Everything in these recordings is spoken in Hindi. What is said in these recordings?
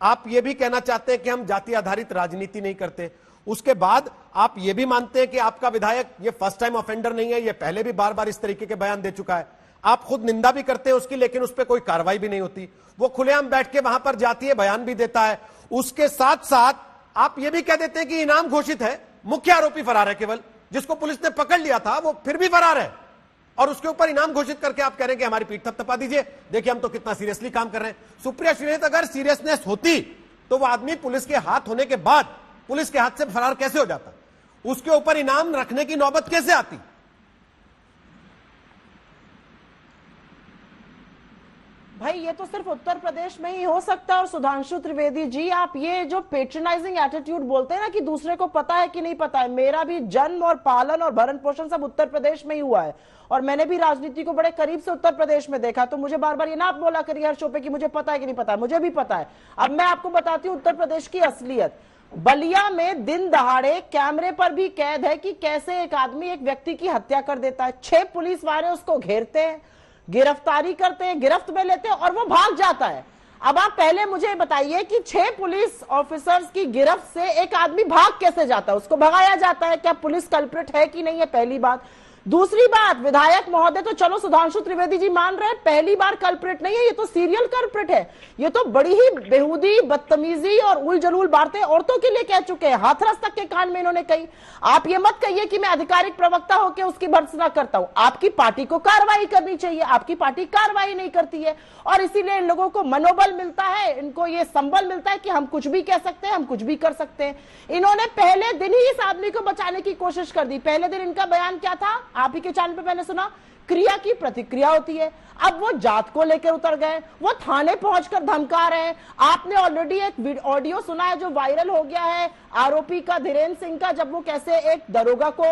आप ये भी कहना चाहते हैं कि हम जाति आधारित राजनीति नहीं करते, उसके बाद आप ये भी मानते हैं कि आपका विधायक ये फर्स्ट टाइम ऑफेंडर नहीं है, ये पहले भी बार बार इस तरीके के बयान दे चुका है, आप खुद निंदा भी करते हैं उसकी, लेकिन उस पर कोई कार्रवाई भी नहीं होती, वो खुलेआम बैठ के वहां पर जातीय बयान भी देता है। उसके साथ साथ आप ये भी कह देते हैं कि इनाम घोषित है, मुख्य आरोपी फरार है, केवल जिसको पुलिस ने पकड़ लिया था वो फिर भी फरार है, और उसके ऊपर इनाम घोषित करके आप कह रहे हैं कि हमारी पीठ थपथपा दीजिए, देखिए हम तो कितना सीरियसली काम कर रहे हैं। सुप्रिया श्रीनेत, अगर सीरियसनेस होती तो वो आदमी पुलिस के हाथ होने के बाद पुलिस के हाथ से फरार कैसे हो जाता, उसके ऊपर इनाम रखने की नौबत कैसे आती? भाई ये तो सिर्फ उत्तर प्रदेश में ही हो सकता है। और सुधांशु त्रिवेदी जी, आप ये जो पेट्रनाइजिंग एटीट्यूड बोलते हैं ना कि दूसरे को पता है कि नहीं पता है, मेरा भी जन्म और पालन और भरण पोषण सब उत्तर प्रदेश में ही हुआ है, और मैंने भी राजनीति को बड़े करीब से उत्तर प्रदेश में देखा, तो मुझे बार बार ये ना आप बोला करिए हर शो पे कि मुझे पता है कि नहीं पता है, मुझे भी पता है। अब मैं आपको बताती हूँ उत्तर प्रदेश की असलियत। बलिया में दिन दहाड़े कैमरे पर भी कैद है कि कैसे एक आदमी एक व्यक्ति की हत्या कर देता है। 6 पुलिस वाले उसको घेरते हैं, गिरफ्तारी करते हैं, गिरफ्त में लेते हैं और वो भाग जाता है। अब आप पहले मुझे बताइए कि 6 पुलिस ऑफिसर्स की गिरफ्त से एक आदमी भाग कैसे जाता है, उसको भगाया जाता है, क्या पुलिस कल्प्रिट है कि नहीं है, पहली बात। दूसरी बात, विधायक महोदय तो चलो सुधांशु त्रिवेदी जी मान रहे हैं पहली बार कल्प्रिट नहीं है, ये तो सीरियल कल्प्रिट है, ये तो बड़ी ही बेहूदी बदतमीजी और उल जलूल बातें औरतों के लिए कह चुके हैं, हाथरस तक के कान में इन्होंने कही। आप ये मत कहिए कि मैं आधिकारिक प्रवक्ता होकर उसकी भर्त्सना करता हूं, आपकी पार्टी को कार्रवाई करनी चाहिए, आपकी पार्टी कार्रवाई नहीं करती है, और इसीलिए इन लोगों को मनोबल मिलता है, इनको ये संबल मिलता है कि हम कुछ भी कह सकते हैं, हम कुछ भी कर सकते हैं। इन्होंने पहले दिन ही इस आदमी को बचाने की कोशिश कर दी। पहले दिन इनका बयान क्या था, आप ही के चैनल पे मैंने सुना, क्रिया की प्रतिक्रिया होती है। अब वो जात को लेकर उतर गए, वो थाने पहुंचकर धमका रहे हैं। आपने ऑलरेडी एक ऑडियो सुना है जो वायरल हो गया है आरोपी का, धीरेन्द्र सिंह का, जब वो कैसे एक दरोगा को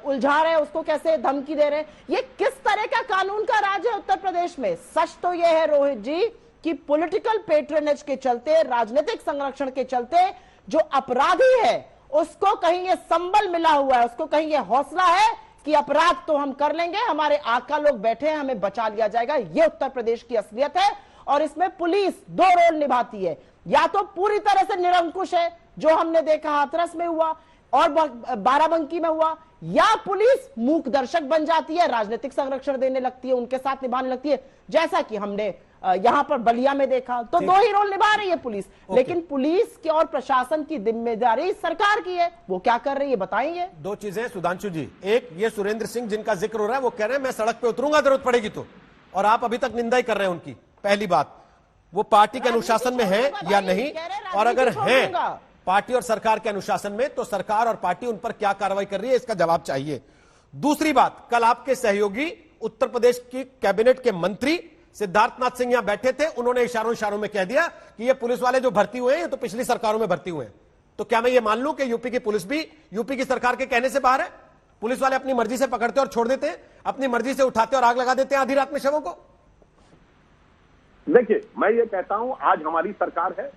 उलझा रहे हैं, उसको कैसे धमकी दे रहे हैं। ये किस तरह का कानून का राज है उत्तर प्रदेश में? सच तो यह है रोहित जी कि पॉलिटिकल पेट्रोनेज के चलते, राजनीतिक संरक्षण के चलते जो अपराधी है उसको कहीं ये संबल मिला हुआ है, उसको कहीं ये हौसला है कि अपराध तो हम कर लेंगे, हमारे आका लोग बैठे हैं, हमें बचा लिया जाएगा। ये उत्तर प्रदेश की असलियत है, और इसमें पुलिस 2 रोल निभाती है, या तो पूरी तरह से निरंकुश है जो हमने देखा हाथरस में हुआ और बाराबंकी में हुआ, या पुलिस मूक दर्शक बन जाती है, राजनीतिक संरक्षण देने लगती है, उनके साथ निभाने लगती है, जैसा कि हमने यहां पर बलिया में देखा। तो 2 ही रोल निभा रही है पुलिस, लेकिन पुलिस की और प्रशासन की जिम्मेदारी सरकार की है, वो क्या कर रही है बताएंगे। 2 चीजें सुधांशु जी, एक ये सुरेंद्र सिंह जिनका जिक्र हो रहा है, वो कह रहे हैं मैं सड़क पे उतरूंगा जरूरत पड़ेगी तो, और आप अभी तक निंदा ही कर रहे हैं उनकी। पहली बात, वो पार्टी के अनुशासन में है या नहीं, और अगर है पार्टी और सरकार के अनुशासन में, तो सरकार और पार्टी उन पर क्या कार्रवाई कर रही है, इसका जवाब चाहिए। दूसरी बात, कल आपके सहयोगी उत्तर प्रदेश की कैबिनेट के मंत्री सिद्धार्थनाथ सिंह यहां बैठे थे, उन्होंने इशारों में कह दिया कि ये पुलिस वाले जो भर्ती हुए हैं ये तो पिछली सरकारों में भर्ती हुए हैं। तो क्या मैं ये मान लूं कि यूपी की पुलिस भी यूपी की सरकार के कहने से बाहर है? पुलिस वाले अपनी मर्जी से पकड़ते और छोड़ देते हैं, अपनी मर्जी से उठाते और आग लगा देते हैं आधी रात में शवों को। देखिए, मैं ये कहता हूं आज हमारी सरकार है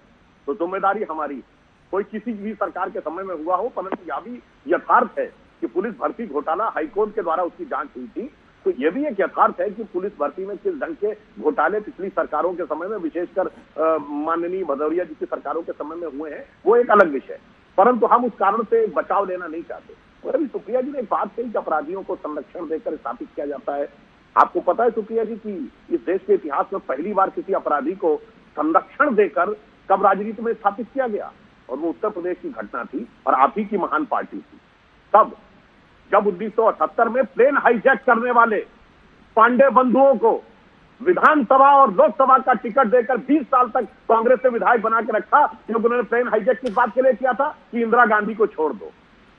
तो जिम्मेदारी हमारी, कोई किसी भी सरकार के समय में हुआ हो, परंतु यह भी यथार्थ है कि पुलिस भर्ती घोटाला हाईकोर्ट के द्वारा उसकी जांच हुई थी, तो यह भी एक यथार्थ है कि पुलिस भर्ती में किस ढंग के घोटाले पिछली सरकारों के समय में, विशेषकर माननीय भदौरिया जी की सरकारों के समय में हुए हैं, वो एक अलग विषय। परंतु हम उस कारण से बचाव लेना नहीं चाहते। और अभी सुप्रिया जी ने एक बात कही कि अपराधियों को संरक्षण देकर स्थापित किया जाता है। आपको पता है सुप्रिया जी की इस देश के इतिहास में पहली बार किसी अपराधी को संरक्षण देकर कब राजनीति में स्थापित किया गया, और वो उत्तर प्रदेश की घटना थी और आप ही की महान पार्टी थी। तब जब 1978 में प्लेन हाईजैक करने वाले पांडे बंधुओं को विधानसभा और लोकसभा का टिकट देकर 20 साल तक कांग्रेस से विधायक बना के रखा, क्योंकि उन्होंने प्लेन हाईजैक किस बात के लिए किया था कि इंदिरा गांधी को छोड़ दो,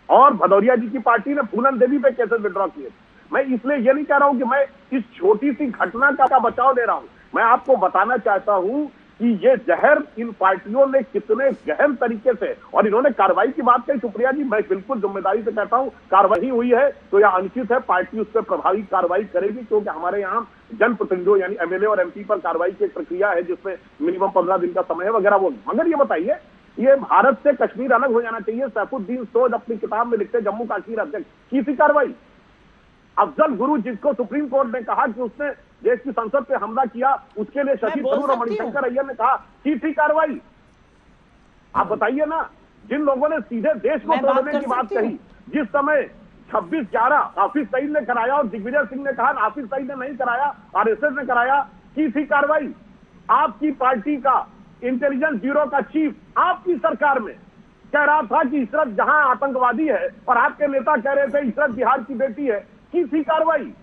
और भदौरिया जी की पार्टी ने पूनम देवी पे केसेस विड्रॉ किए। मैं इसलिए ये नहीं कह रहा हूं कि मैं इस छोटी सी घटना का बचाव ले रहा हूं, मैं आपको बताना चाहता हूं कि ये जहर इन पार्टियों ने कितने गहन तरीके से, और इन्होंने कार्रवाई की बात कही सुप्रिया जी, मैं बिल्कुल जिम्मेदारी से कहता हूं कार्रवाई हुई है तो यह अनुचित है, पार्टी उस पर प्रभावी कार्रवाई करेगी, क्योंकि हमारे यहाँ जनप्रतिनिधियों यानी एमएलए और एमपी पर कार्रवाई की एक प्रक्रिया है जिसमें मिनिमम 15 दिन का समय है वगैरह। वो मगर ये बताइए, ये भारत से कश्मीर अलग हो जाना चाहिए, सैफुद्दीन सोज अपनी किताब में लिखते जम्मू कश्मीर अध्यक्ष की थी कार्रवाई। अफजल गुरु जिसको सुप्रीम कोर्ट ने कहा कि उसने देश की संसद पे हमला किया, उसके लिए शशि थरूर और मणिशंकर अय्यर ने कहा की थी कार्रवाई। आप बताइए ना, जिन लोगों ने सीधे देश को मैं बात तोड़ने कर की बात सकती हूँ? कही, जिस समय 26/11 हाफिज सईद ने कराया और दिग्विजय सिंह ने कहा हाफिज सईद ने नहीं कराया, आरएसएस ने कराया, की थी कार्रवाई? आपकी पार्टी का इंटेलिजेंस ब्यूरो का चीफ आपकी सरकार में कह रहा था कि इशरत जहां आतंकवादी है और आपके नेता कह रहे थे इशरत बिहार की बेटी है, की थी कार्रवाई?